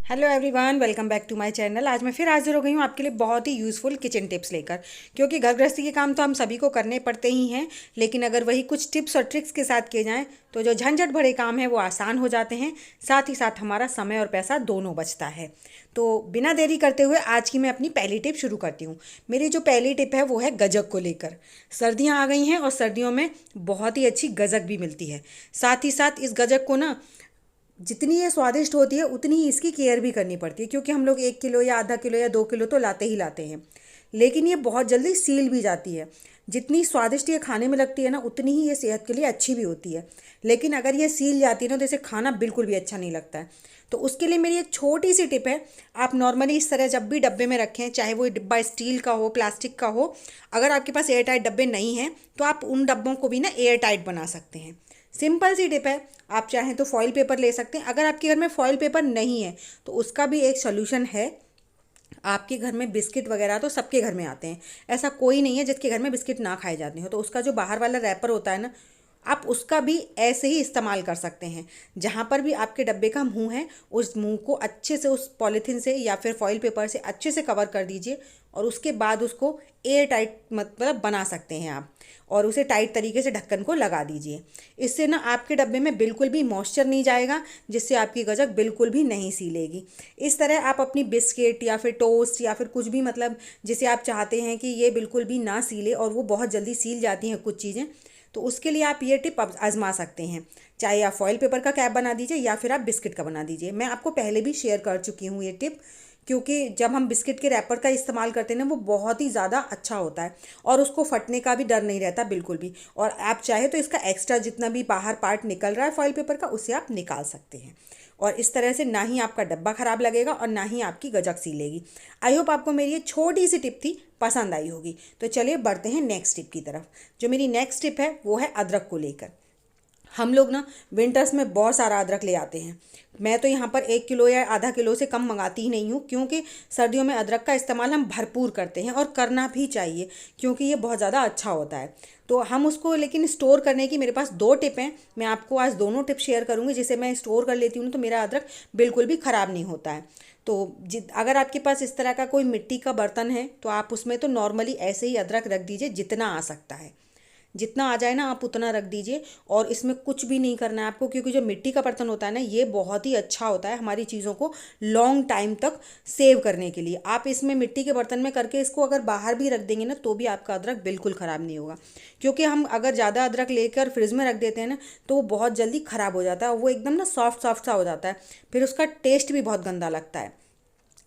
Hello everyone, welcome back to my channel. आज मैं फिर हाजिर हो गई हूँ आपके लिए बहुत ही यूज़फुल किचन टिप्स लेकर। क्योंकि घर गृहस्थी के काम तो हम सभी को करने पड़ते ही हैं, लेकिन अगर वही कुछ टिप्स और ट्रिक्स के साथ किए जाएं तो जो झंझट भरे काम हैं वो आसान हो जाते हैं, साथ ही साथ हमारा समय और पैसा दोनों बचता है। तो बिना देरी करते हुए आज की मैं अपनी पहली टिप शुरू करती हूँ। मेरी जो पहली टिप है वो है गजक को लेकर। सर्दियाँ आ गई हैं और सर्दियों में बहुत ही अच्छी गजक भी मिलती है। साथ ही साथ इस गजक को ना जितनी ये स्वादिष्ट होती है उतनी ही इसकी केयर भी करनी पड़ती है, क्योंकि हम लोग 1 किलो या आधा किलो या 2 किलो तो लाते ही लाते हैं, लेकिन ये बहुत जल्दी सील भी जाती है। जितनी स्वादिष्ट ये खाने में लगती है ना, उतनी ही ये सेहत के लिए अच्छी भी होती है। लेकिन अगर ये सील जाती है ना तो इसे खाना बिल्कुल भी अच्छा नहीं लगता है। तो उसके लिए मेरी एक छोटी सी टिप है। आप नॉर्मली इस तरह जब भी डब्बे में रखें, चाहे वो डिब्बा स्टील का हो, प्लास्टिक का हो, अगर आपके पास एयर टाइट डब्बे नहीं हैं तो आप उन डब्बों को भी ना एयर टाइट बना सकते हैं। सिंपल सी टिप है। आप चाहें तो फॉइल पेपर ले सकते हैं। अगर आपके घर में फॉइल पेपर नहीं है तो उसका भी एक सोल्यूशन है। आपके घर में बिस्किट वगैरह तो सबके घर में आते हैं, ऐसा कोई नहीं है जिसके घर में बिस्किट ना खाए जाते हो। तो उसका जो बाहर वाला रैपर होता है ना, आप उसका भी ऐसे ही इस्तेमाल कर सकते हैं। जहाँ पर भी आपके डब्बे का मुंह है, उस मुंह को अच्छे से उस पॉलीथीन से या फिर फॉइल पेपर से अच्छे से कवर कर दीजिए, और उसके बाद उसको एयर टाइट मतलब बना सकते हैं आप, और उसे टाइट तरीके से ढक्कन को लगा दीजिए। इससे ना आपके डब्बे में बिल्कुल भी मॉइस्चर नहीं जाएगा, जिससे आपकी गजक बिल्कुल भी नहीं सीलेगी। इस तरह आप अपनी बिस्किट या फिर टोस्ट या फिर कुछ भी मतलब जिसे आप चाहते हैं कि ये बिल्कुल भी ना सीले, और वो बहुत जल्दी सील जाती हैं कुछ चीज़ें, तो उसके लिए आप ये टिप आजमा सकते हैं। चाहे आप फॉइल पेपर का कैप बना दीजिए या फिर आप बिस्किट का बना दीजिए। मैं आपको पहले भी शेयर कर चुकी हूँ ये टिप, क्योंकि जब हम बिस्किट के रैपर का इस्तेमाल करते हैं ना, वो बहुत ही ज़्यादा अच्छा होता है और उसको फटने का भी डर नहीं रहता बिल्कुल भी। और आप चाहे तो इसका एक्स्ट्रा जितना भी बाहर पार्ट निकल रहा है फॉइल पेपर का, उसे आप निकाल सकते हैं। और इस तरह से ना ही आपका डब्बा ख़राब लगेगा और ना ही आपकी गजक सीलेगी। आई होप आपको मेरी ये छोटी सी टिप थी पसंद आई होगी। तो चलिए बढ़ते हैं नेक्स्ट टिप की तरफ। जो मेरी नेक्स्ट टिप है वो है अदरक को लेकर। हम लोग ना विंटर्स में बहुत सारा अदरक ले आते हैं। मैं तो यहाँ पर 1 किलो या आधा किलो से कम मंगाती ही नहीं हूँ, क्योंकि सर्दियों में अदरक का इस्तेमाल हम भरपूर करते हैं और करना भी चाहिए, क्योंकि ये बहुत ज़्यादा अच्छा होता है। तो हम उसको लेकिन स्टोर करने की मेरे पास दो टिप हैं। मैं आपको आज दोनों टिप शेयर करूँगी, जिसे मैं स्टोर कर लेती हूँ तो मेरा अदरक बिल्कुल भी ख़राब नहीं होता है। तो अगर आपके पास इस तरह का कोई मिट्टी का बर्तन है तो आप उसमें तो नॉर्मली ऐसे ही अदरक रख दीजिए, जितना आ सकता है, जितना आ जाए ना आप उतना रख दीजिए। और इसमें कुछ भी नहीं करना है आपको, क्योंकि जो मिट्टी का बर्तन होता है ना, ये बहुत ही अच्छा होता है हमारी चीज़ों को लॉन्ग टाइम तक सेव करने के लिए। आप इसमें मिट्टी के बर्तन में करके इसको अगर बाहर भी रख देंगे ना, तो भी आपका अदरक बिल्कुल ख़राब नहीं होगा। क्योंकि हम अगर ज़्यादा अदरक लेकर फ्रिज में रख देते हैं ना, तो वो बहुत जल्दी ख़राब हो जाता है, वो एकदम ना सॉफ्ट सॉफ्ट सा हो जाता है, फिर उसका टेस्ट भी बहुत गंदा लगता है,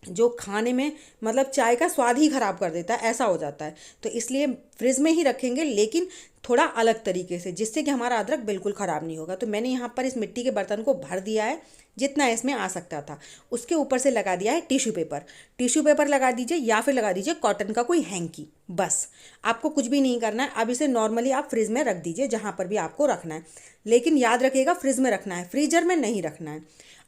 जो खाने में मतलब चाय का स्वाद ही ख़राब कर देता है, ऐसा हो जाता है। तो इसलिए फ्रिज में ही रखेंगे, लेकिन थोड़ा अलग तरीके से, जिससे कि हमारा अदरक बिल्कुल ख़राब नहीं होगा। तो मैंने यहाँ पर इस मिट्टी के बर्तन को भर दिया है जितना इसमें आ सकता था। उसके ऊपर से लगा दिया है टिश्यू पेपर। टिश्यू पेपर लगा दीजिए या फिर लगा दीजिए कॉटन का कोई हैंकी। बस आपको कुछ भी नहीं करना है। अब इसे नॉर्मली आप फ्रिज में रख दीजिए, जहाँ पर भी आपको रखना है, लेकिन याद रखिएगा फ्रिज में रखना है, फ्रीजर में नहीं रखना है।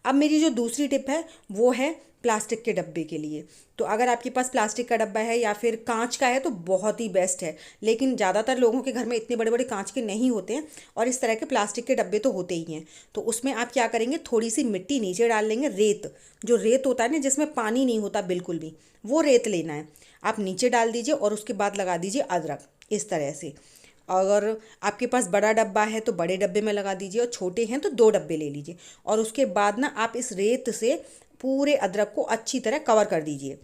अब मेरी जो दूसरी टिप है वो है प्लास्टिक के डब्बे के लिए। तो अगर आपके पास प्लास्टिक का डब्बा है या फिर कांच का है तो बहुत ही बेस्ट है, लेकिन ज़्यादातर लोगों के घर में इतने बड़े बड़े कांच के नहीं होते हैं, और इस तरह के प्लास्टिक के डब्बे तो होते ही हैं। तो उसमें आप क्या करेंगे, थोड़ी सी मिट्टी नीचे डाल लेंगे, रेत, जो रेत होता है ना जिसमें पानी नहीं होता बिल्कुल भी, वो रेत लेना है, आप नीचे डाल दीजिए और उसके बाद लगा दीजिए अदरक इस तरह से। अगर आपके पास बड़ा डब्बा है तो बड़े डब्बे में लगा दीजिए, और छोटे हैं तो 2 डब्बे ले लीजिए। और उसके बाद ना आप इस रेत से पूरे अदरक को अच्छी तरह कवर कर दीजिए।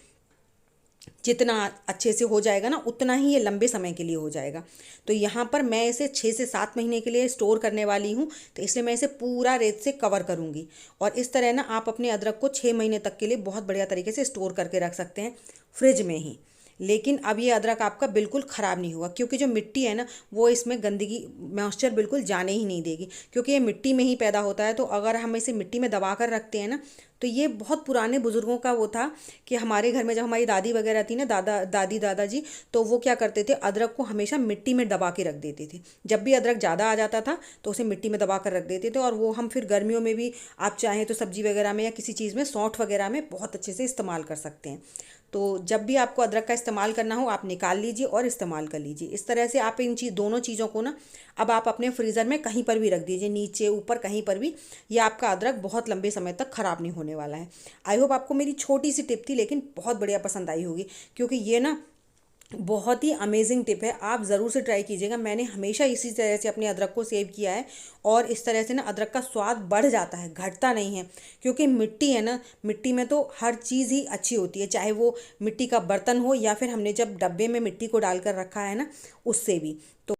जितना अच्छे से हो जाएगा ना, उतना ही ये लंबे समय के लिए हो जाएगा। तो यहाँ पर मैं इसे 6 से 7 महीने के लिए स्टोर करने वाली हूँ, तो इसलिए मैं इसे पूरा रेत से कवर करूँगी। और इस तरह ना आप अपने अदरक को 6 महीने तक के लिए बहुत बढ़िया तरीके से स्टोर करके रख सकते हैं फ्रिज में ही। लेकिन अब ये अदरक आपका बिल्कुल ख़राब नहीं होगा, क्योंकि जो मिट्टी है ना, वो इसमें गंदगी मॉइस्चर बिल्कुल जाने ही नहीं देगी, क्योंकि ये मिट्टी में ही पैदा होता है। तो अगर हम इसे मिट्टी में दबा कर रखते हैं ना, तो ये बहुत पुराने बुज़ुर्गों का वो था कि हमारे घर में जब हमारी दादी वगैरह थी ना, दादी दादाजी, तो वो क्या करते थे, अदरक को हमेशा मिट्टी में दबा के रख देते थे। जब भी अदरक ज़्यादा आ जाता था तो उसे मिट्टी में दबा कर रख देते थे, और वो हम फिर गर्मियों में भी आप चाहें तो सब्जी वगैरह में या किसी चीज़ में, सौंठ वगैरह में बहुत अच्छे से इस्तेमाल कर सकते हैं। तो जब भी आपको अदरक का इस्तेमाल करना हो, आप निकाल लीजिए और इस्तेमाल कर लीजिए। इस तरह से आप इन दोनों चीज़ों को ना अब आप अपने फ्रीज़र में कहीं पर भी रख दीजिए, नीचे ऊपर कहीं पर भी, ये आपका अदरक बहुत लंबे समय तक ख़राब नहीं होने होने वाला है। आई होप आपको मेरी छोटी सी टिप थी लेकिन बहुत बढ़िया पसंद आई होगी, क्योंकि ये ना बहुत ही अमेजिंग टिप है, आप ज़रूर से ट्राई कीजिएगा। मैंने हमेशा इसी तरह से अपने अदरक को सेव किया है और इस तरह से ना अदरक का स्वाद बढ़ जाता है, घटता नहीं है। क्योंकि मिट्टी है ना, मिट्टी में तो हर चीज़ ही अच्छी होती है, चाहे वो मिट्टी का बर्तन हो या फिर हमने जब डब्बे में मिट्टी को डालकर रखा है ना, उससे भी। तो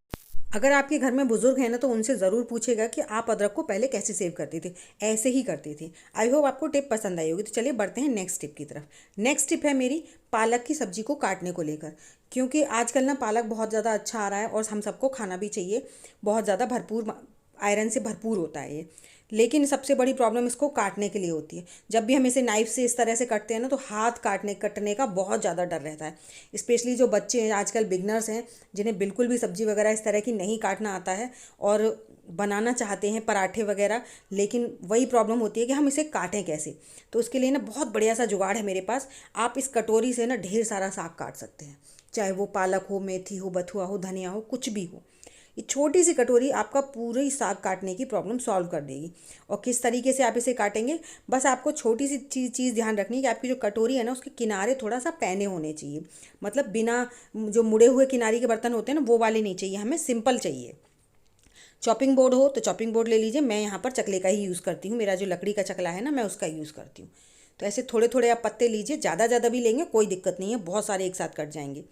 अगर आपके घर में बुजुर्ग हैं ना तो उनसे ज़रूर पूछेगा कि आप अदरक को पहले कैसे सेव करते थे। ऐसे ही करते थे। आई होप आपको टिप पसंद आई होगी। तो चलिए बढ़ते हैं नेक्स्ट टिप की तरफ। नेक्स्ट टिप है मेरी पालक की सब्जी को काटने को लेकर, क्योंकि आजकल ना पालक बहुत ज़्यादा अच्छा आ रहा है और हम सबको खाना भी चाहिए। बहुत ज़्यादा भरपूर आयरन से भरपूर होता है ये। लेकिन सबसे बड़ी प्रॉब्लम इसको काटने के लिए होती है। जब भी हम इसे नाइफ से इस तरह से कटते हैं ना तो हाथ कटने का बहुत ज़्यादा डर रहता है। स्पेशली जो बच्चे हैं आजकल, बिगनर्स हैं, जिन्हें बिल्कुल भी सब्जी वगैरह इस तरह की नहीं काटना आता है और बनाना चाहते हैं पराठे वगैरह, लेकिन वही प्रॉब्लम होती है कि हम इसे काटें कैसे। तो उसके लिए ना बहुत बढ़िया सा जुगाड़ है मेरे पास। आप इस कटोरी से ना ढेर सारा साग काट सकते हैं, चाहे वो पालक हो, मेथी हो, बथुआ हो, धनिया हो, कुछ भी हो। ये छोटी सी कटोरी आपका पूरी साग काटने की प्रॉब्लम सॉल्व कर देगी। और किस तरीके से आप इसे काटेंगे, बस आपको छोटी सी चीज़ ध्यान रखनी है कि आपकी जो कटोरी है ना उसके किनारे थोड़ा सा पैने होने चाहिए। मतलब बिना जो मुड़े हुए किनारे के बर्तन होते हैं ना वो वाले नहीं चाहिए, हमें सिंपल चाहिए। चॉपिंग बोर्ड हो तो चॉपिंग बोर्ड ले लीजिए। मैं यहाँ पर चकले का ही यूज़ करती हूँ, मेरा जो लकड़ी का चकला है ना मैं उसका यूज़ करती हूँ। तो ऐसे थोड़े थोड़े आप पत्ते लीजिए, ज़्यादा ज़्यादा भी लेंगे कोई दिक्कत नहीं है, बहुत सारे एक साथ कट जाएंगे।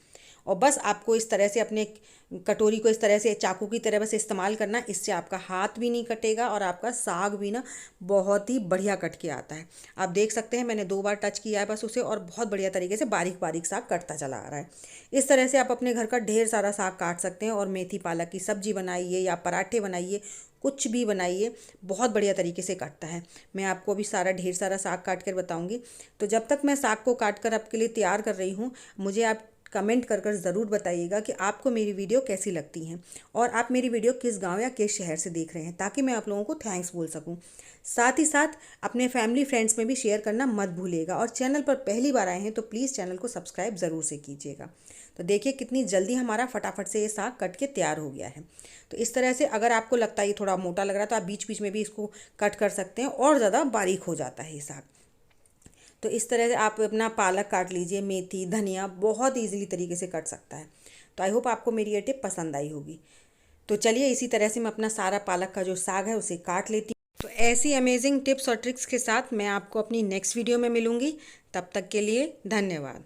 और बस आपको इस तरह से अपने कटोरी को इस तरह से चाकू की तरह बस इस्तेमाल करना। इससे आपका हाथ भी नहीं कटेगा और आपका साग भी ना बहुत ही बढ़िया कट के आता है। आप देख सकते हैं मैंने 2 बार टच किया है बस उसे, और बहुत बढ़िया तरीके से बारीक बारीक साग कटता चला आ रहा है। इस तरह से आप अपने घर का ढेर सारा साग काट सकते हैं और मेथी पालक की सब्जी बनाइए या पराठे बनाइए, कुछ भी बनाइए, बहुत बढ़िया तरीके से काटता है। मैं आपको अभी ढेर सारा साग काट कर बताऊंगी। तो जब तक मैं साग को काट कर आपके लिए तैयार कर रही हूँ, मुझे आप कमेंट कर ज़रूर बताइएगा कि आपको मेरी वीडियो कैसी लगती हैं और आप मेरी वीडियो किस गांव या किस शहर से देख रहे हैं, ताकि मैं आप लोगों को थैंक्स बोल सकूं। साथ ही साथ अपने फैमिली फ्रेंड्स में भी शेयर करना मत भूलिएगा, और चैनल पर पहली बार आए हैं तो प्लीज़ चैनल को सब्सक्राइब ज़रूर से कीजिएगा। तो देखिए कितनी जल्दी हमारा फटाफट से ये साग कट के तैयार हो गया है। तो इस तरह से अगर आपको लगता है ये थोड़ा मोटा लग रहा है तो आप बीच बीच में भी इसको कट कर सकते हैं और ज़्यादा बारीक हो जाता है ये साग। तो इस तरह से आप अपना पालक काट लीजिए, मेथी, धनिया बहुत ईजिली तरीके से कट सकता है। तो आई होप आपको मेरी ये टिप पसंद आई होगी। तो चलिए इसी तरह से मैं अपना सारा पालक का जो साग है उसे काट लेती हूँ। तो ऐसी अमेजिंग टिप्स और ट्रिक्स के साथ मैं आपको अपनी नेक्स्ट वीडियो में मिलूँगी। तब तक के लिए धन्यवाद।